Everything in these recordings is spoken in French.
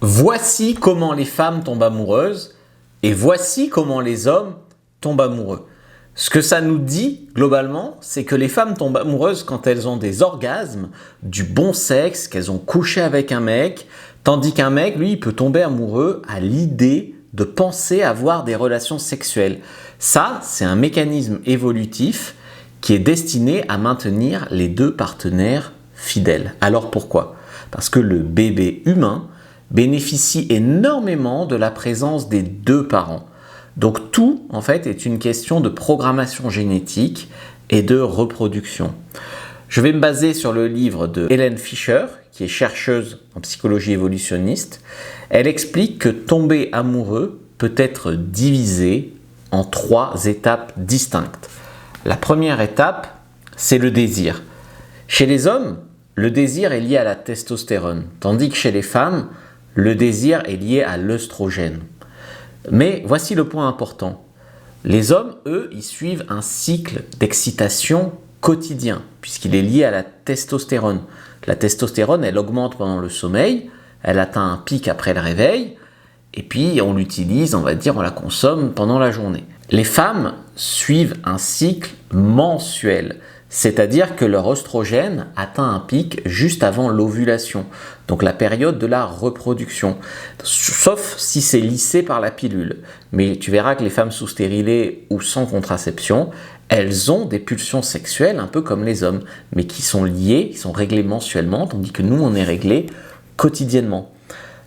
Voici comment les femmes tombent amoureuses et voici comment les hommes tombent amoureux. Ce que ça nous dit globalement, c'est que les femmes tombent amoureuses quand elles ont des orgasmes, du bon sexe, qu'elles ont couché avec un mec, tandis qu'un mec, lui, il peut tomber amoureux à l'idée de penser avoir des relations sexuelles. Ça, c'est un mécanisme évolutif qui est destiné à maintenir les deux partenaires fidèles. Alors pourquoi ? Parce que le bébé humain bénéficie énormément de la présence des deux parents. Donc tout, en fait, est une question de programmation génétique et de reproduction. Je vais me baser sur le livre de Helen Fisher, qui est chercheuse en psychologie évolutionniste. Elle explique que tomber amoureux peut être divisé en 3 étapes distinctes. La première étape, c'est le désir. Chez les hommes, le désir est lié à la testostérone, tandis que chez les femmes, le désir est lié à l'œstrogène. Mais voici le point important. Les hommes, eux, ils suivent un cycle d'excitation quotidien, puisqu'il est lié à la testostérone. La testostérone, elle augmente pendant le sommeil, elle atteint un pic après le réveil, et puis on l'utilise, on va dire, on la consomme pendant la journée. Les femmes suivent un cycle mensuel, c'est-à-dire que leur oestrogène atteint un pic juste avant l'ovulation, donc la période de la reproduction, sauf si c'est lissé par la pilule. Mais tu verras que les femmes sous stérilet ou sans contraception, elles ont des pulsions sexuelles un peu comme les hommes, mais qui sont liées, qui sont réglées mensuellement, tandis que nous, on est réglés quotidiennement.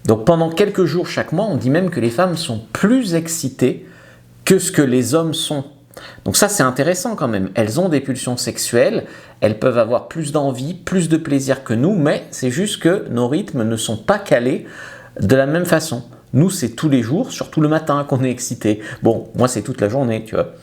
Donc pendant quelques jours chaque mois, on dit même que les femmes sont plus excitées que ce que les hommes sont. Donc ça, c'est intéressant quand même. Elles ont des pulsions sexuelles, elles peuvent avoir plus d'envie, plus de plaisir que nous, mais c'est juste que nos rythmes ne sont pas calés de la même façon. Nous, c'est tous les jours, surtout le matin qu'on est excité. Bon, moi, c'est toute la journée, tu vois.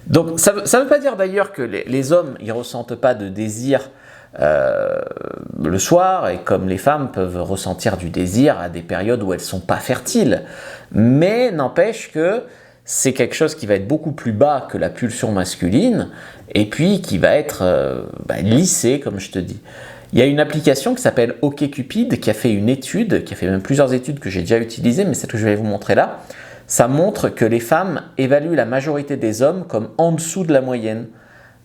Donc ça veut pas dire d'ailleurs que les hommes, ils ressentent pas de désir le soir, et comme les femmes peuvent ressentir du désir à des périodes où elles sont pas fertiles. Mais n'empêche que c'est quelque chose qui va être beaucoup plus bas que la pulsion masculine et puis qui va être lissé, comme je te dis. Il y a une application qui s'appelle OkCupid qui a fait une étude, qui a fait même plusieurs études que j'ai déjà utilisées, mais celle que je vais vous montrer là, ça montre que les femmes évaluent la majorité des hommes comme en dessous de la moyenne,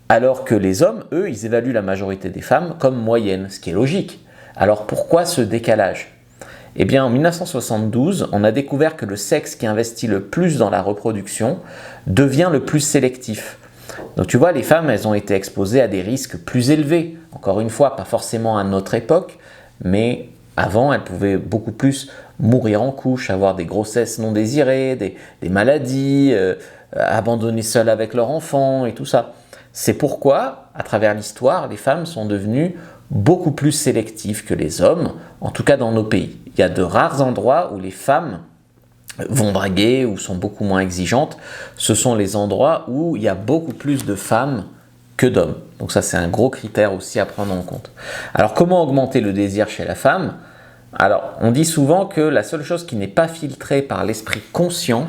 alors que les hommes, eux, ils évaluent la majorité des femmes comme moyenne, ce qui est logique. Alors pourquoi ce décalage ? Eh bien, en 1972, on a découvert que le sexe qui investit le plus dans la reproduction devient le plus sélectif. Donc tu vois, les femmes, elles ont été exposées à des risques plus élevés. Encore une fois, pas forcément à notre époque, mais avant, elles pouvaient beaucoup plus mourir en couche, avoir des grossesses non désirées, des maladies, abandonnées seules avec leur enfant et tout ça. C'est pourquoi, à travers l'histoire, les femmes sont devenues beaucoup plus sélectives que les hommes, en tout cas dans nos pays. Il y a de rares endroits où les femmes vont draguer ou sont beaucoup moins exigeantes. Ce sont les endroits où il y a beaucoup plus de femmes que d'hommes. Donc ça, c'est un gros critère aussi à prendre en compte. Alors, comment augmenter le désir chez la femme ? Alors, on dit souvent que la seule chose qui n'est pas filtrée par l'esprit conscient,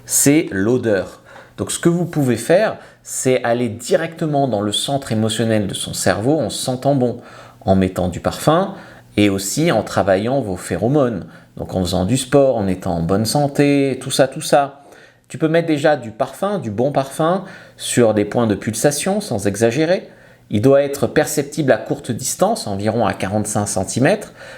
c'est l'odeur. Donc ce que vous pouvez faire, c'est aller directement dans le centre émotionnel de son cerveau en se sentant bon, en mettant du parfum et aussi en travaillant vos phéromones. Donc en faisant du sport, en étant en bonne santé, tout ça. Tu peux mettre déjà du parfum, du bon parfum, sur des points de pulsation sans exagérer. Il doit être perceptible à courte distance, environ à 45 cm,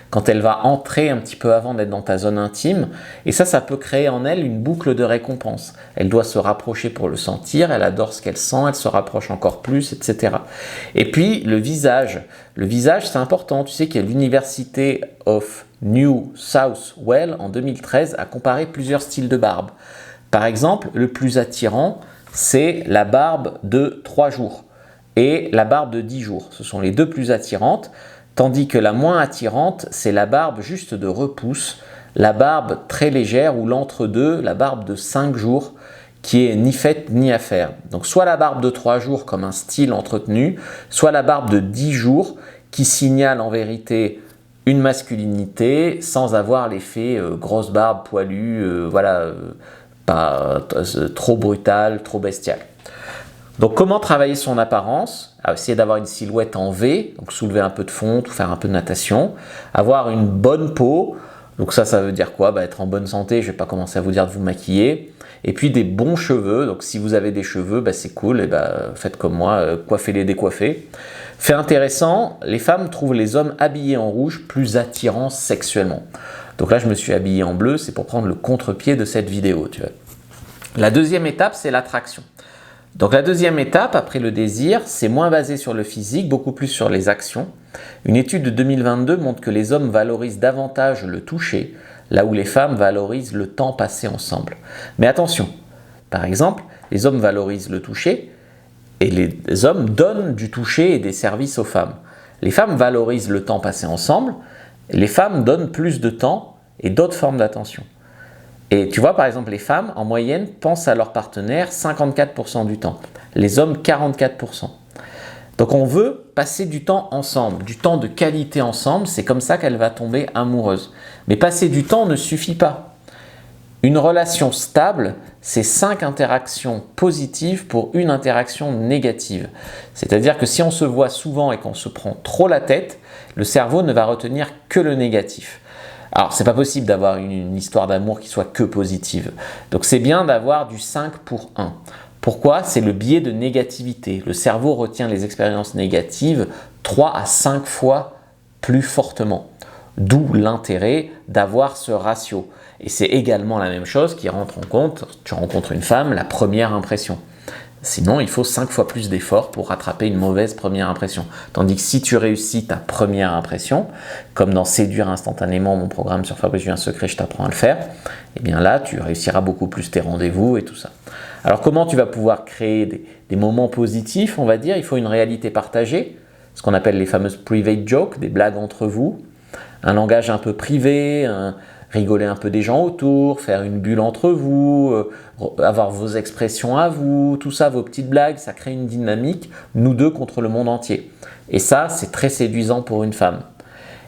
quand elle va entrer un petit peu avant d'être dans ta zone intime. Et ça peut créer en elle une boucle de récompense. Elle doit se rapprocher pour le sentir, elle adore ce qu'elle sent, elle se rapproche encore plus, etc. Et puis le visage. Le visage, c'est important. Tu sais qu'il y a l'University of New South Wales, en 2013, a comparé plusieurs styles de barbe. Par exemple, le plus attirant, c'est la barbe de 3 jours. Et la barbe de 10 jours. Ce sont les deux plus attirantes, tandis que la moins attirante, c'est la barbe juste de repousse, la barbe très légère ou l'entre-deux, la barbe de 5 jours, qui est ni faite ni à faire. Donc soit la barbe de 3 jours comme un style entretenu, soit la barbe de 10 jours qui signale en vérité une masculinité sans avoir l'effet grosse barbe poilue, pas trop brutale, trop bestiale. Donc comment travailler son apparence ? Essayer d'avoir une silhouette en V, donc soulever un peu de fonte ou faire un peu de natation, avoir une bonne peau, Donc ça veut dire quoi? Être en bonne santé, je ne vais pas commencer à vous dire de vous maquiller. Et puis des bons cheveux, donc si vous avez des cheveux, c'est cool, et faites comme moi, coiffez-les, décoiffez. Fait intéressant, les femmes trouvent les hommes habillés en rouge plus attirants sexuellement. Donc là, je me suis habillé en bleu, c'est pour prendre le contre-pied de cette vidéo. Tu vois. La deuxième étape, c'est l'attraction. Donc la deuxième étape, après le désir, c'est moins basé sur le physique, beaucoup plus sur les actions. Une étude de 2022 montre que les hommes valorisent davantage le toucher, là où les femmes valorisent le temps passé ensemble. Mais attention, par exemple, les hommes valorisent le toucher et les hommes donnent du toucher et des services aux femmes. Les femmes valorisent le temps passé ensemble, et les femmes donnent plus de temps et d'autres formes d'attention. Et tu vois, par exemple, les femmes, en moyenne, pensent à leur partenaire 54% du temps. Les hommes, 44%. Donc on veut passer du temps ensemble, du temps de qualité ensemble, c'est comme ça qu'elle va tomber amoureuse. Mais passer du temps ne suffit pas. Une relation stable, c'est 5 interactions positives pour une interaction négative. C'est-à-dire que si on se voit souvent et qu'on se prend trop la tête, le cerveau ne va retenir que le négatif. Alors, c'est pas possible d'avoir une histoire d'amour qui soit que positive. Donc, c'est bien d'avoir du 5 pour 1. Pourquoi? C'est le biais de négativité. Le cerveau retient les expériences négatives 3 à 5 fois plus fortement. D'où l'intérêt d'avoir ce ratio. Et c'est également la même chose qui rentre en compte, tu rencontres une femme, la première impression. Sinon, il faut 5 fois plus d'efforts pour rattraper une mauvaise première impression. Tandis que si tu réussis ta première impression, comme dans Séduire instantanément, mon programme sur Fabrice Julien Secret, je t'apprends à le faire, et bien là, tu réussiras beaucoup plus tes rendez-vous et tout ça. Alors, comment tu vas pouvoir créer des moments positifs, on va dire? Il faut une réalité partagée, ce qu'on appelle les fameuses private jokes, des blagues entre vous, un langage un peu privé, rigoler un peu des gens autour, faire une bulle entre vous, avoir vos expressions à vous, tout ça, vos petites blagues, ça crée une dynamique, nous deux contre le monde entier. Et ça, c'est très séduisant pour une femme.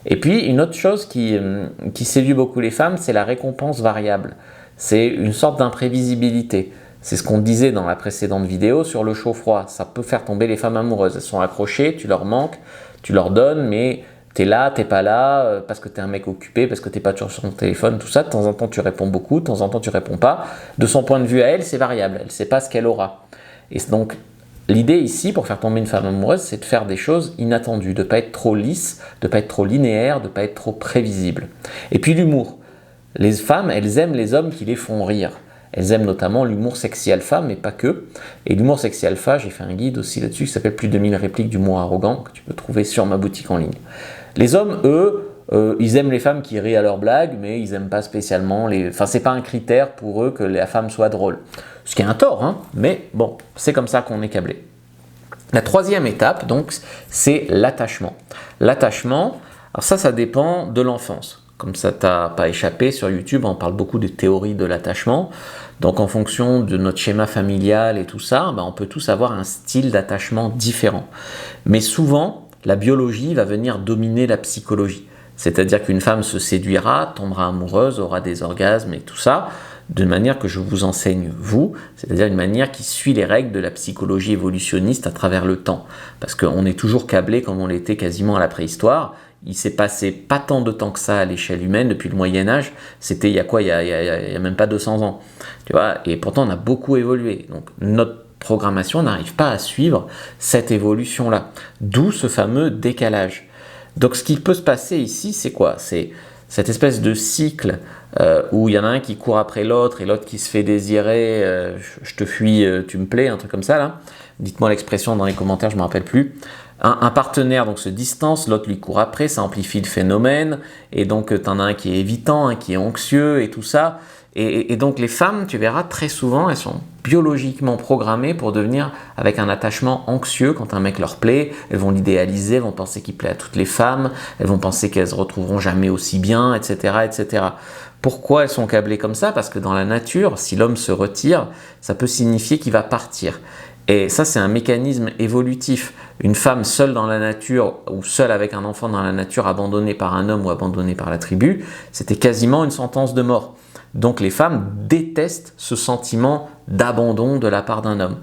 Et puis, une autre chose qui séduit beaucoup les femmes, c'est la récompense variable. C'est une sorte d'imprévisibilité. C'est ce qu'on disait dans la précédente vidéo sur le chaud-froid. Ça peut faire tomber les femmes amoureuses. Elles sont accrochées, tu leur manques, tu leur donnes, mais t'es là, t'es pas là, parce que t'es un mec occupé, parce que t'es pas toujours sur ton téléphone, tout ça. De temps en temps, tu réponds beaucoup, de temps en temps, tu réponds pas. De son point de vue à elle, c'est variable. Elle sait pas ce qu'elle aura. Et donc, l'idée ici, pour faire tomber une femme amoureuse, c'est de faire des choses inattendues, de pas être trop lisse, de pas être trop linéaire, de pas être trop prévisible. Et puis l'humour. Les femmes, elles aiment les hommes qui les font rire. Elles aiment notamment l'humour sexy alpha, mais pas que. Et l'humour sexy alpha, j'ai fait un guide aussi là-dessus qui s'appelle Plus de 1000 répliques d'humour arrogant, que tu peux trouver sur ma boutique en ligne. Les hommes, eux, ils aiment les femmes qui rient à leurs blagues, mais ils n'aiment pas spécialement les... Enfin, c'est pas un critère pour eux que la femme soit drôle. Ce qui est un tort, hein, mais bon, c'est comme ça qu'on est câblé. La troisième étape, donc, c'est l'attachement. L'attachement, alors ça dépend de l'enfance. Comme ça t'a pas échappé, sur YouTube, on parle beaucoup des théories de l'attachement. Donc, en fonction de notre schéma familial et tout ça, on peut tous avoir un style d'attachement différent. Mais souvent, la biologie va venir dominer la psychologie. C'est-à-dire qu'une femme se séduira, tombera amoureuse, aura des orgasmes et tout ça, de manière que je vous enseigne vous, c'est-à-dire une manière qui suit les règles de la psychologie évolutionniste à travers le temps. Parce qu'on est toujours câblé comme on l'était quasiment à la préhistoire. Il s'est passé pas tant de temps que ça à l'échelle humaine depuis le Moyen-Âge. C'était il y a quoi? Il y a même pas 200 ans. Tu vois, et pourtant on a beaucoup évolué. Donc notre programmation n'arrive pas à suivre cette évolution-là. D'où ce fameux décalage. Donc ce qui peut se passer ici, c'est quoi? C'est cette espèce de cycle où il y en a un qui court après l'autre et l'autre qui se fait désirer, je te fuis, tu me plais, un truc comme ça là. Dites-moi l'expression dans les commentaires, je ne me rappelle plus. Un partenaire donc se distance, l'autre lui court après, ça amplifie le phénomène, et donc tu en as un qui est évitant, un qui est anxieux et tout ça. Et donc les femmes, tu verras très souvent, elles sont biologiquement programmées pour devenir avec un attachement anxieux quand un mec leur plaît. Elles vont l'idéaliser, elles vont penser qu'il plaît à toutes les femmes, elles vont penser qu'elles se retrouveront jamais aussi bien, etc., etc. Pourquoi elles sont câblées comme ça? Parce que dans la nature, si l'homme se retire, ça peut signifier qu'il va partir. Et ça, c'est un mécanisme évolutif. Une femme seule dans la nature ou seule avec un enfant dans la nature, abandonnée par un homme ou abandonnée par la tribu, c'était quasiment une sentence de mort. Donc les femmes détestent ce sentiment d'abandon de la part d'un homme.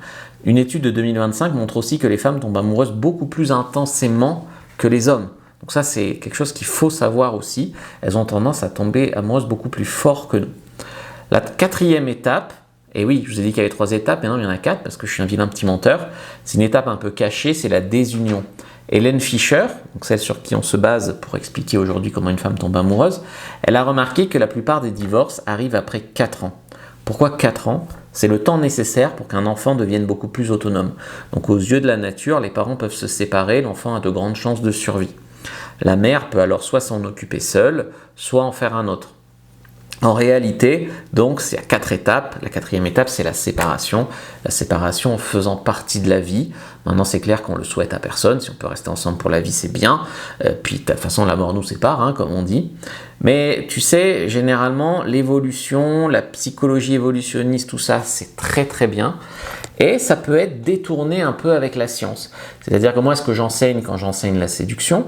Une étude de 2025 montre aussi que les femmes tombent amoureuses beaucoup plus intensément que les hommes. Donc ça, c'est quelque chose qu'il faut savoir aussi. Elles ont tendance à tomber amoureuses beaucoup plus fort que nous. La quatrième étape, et oui, je vous ai dit qu'il y avait 3 étapes, mais non, il y en a 4 parce que je suis un vilain petit menteur. C'est une étape un peu cachée, c'est la désunion. Hélène Fischer, donc celle sur qui on se base pour expliquer aujourd'hui comment une femme tombe amoureuse, elle a remarqué que la plupart des divorces arrivent après 4 ans. Pourquoi 4 ans? C'est le temps nécessaire pour qu'un enfant devienne beaucoup plus autonome. Donc aux yeux de la nature, les parents peuvent se séparer, l'enfant a de grandes chances de survie. La mère peut alors soit s'en occuper seule, soit en faire un autre. En réalité, donc, c'est à 4 étapes. La 4e étape, c'est la séparation. La séparation faisant partie de la vie. Maintenant, c'est clair qu'on le souhaite à personne. Si on peut rester ensemble pour la vie, c'est bien. Puis, de toute façon, la mort nous sépare, hein, comme on dit. Mais tu sais, généralement, l'évolution, la psychologie évolutionniste, tout ça, c'est très très bien. Et ça peut être détourné un peu avec la science. C'est-à-dire que moi, ce que j'enseigne quand j'enseigne la séduction,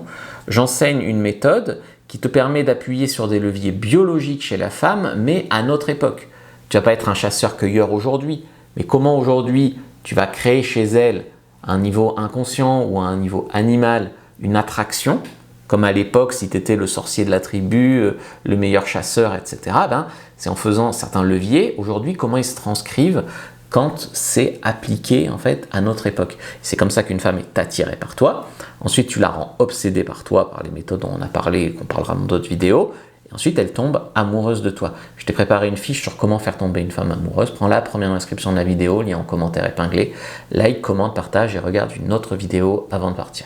j'enseigne une méthode qui te permet d'appuyer sur des leviers biologiques chez la femme, mais à notre époque. Tu ne vas pas être un chasseur-cueilleur aujourd'hui, mais comment aujourd'hui tu vas créer chez elle, à un niveau inconscient ou à un niveau animal, une attraction, comme à l'époque si tu étais le sorcier de la tribu, le meilleur chasseur, etc. C'est en faisant certains leviers. Aujourd'hui, comment ils se transcrivent quand c'est appliqué en fait à notre époque. C'est comme ça qu'une femme est attirée par toi. Ensuite, tu la rends obsédée par toi, par les méthodes dont on a parlé et qu'on parlera dans d'autres vidéos. Et ensuite, elle tombe amoureuse de toi. Je t'ai préparé une fiche sur comment faire tomber une femme amoureuse. Prends-la, première description de la vidéo, lien en commentaire épinglé. Like, commente, partage et regarde une autre vidéo avant de partir.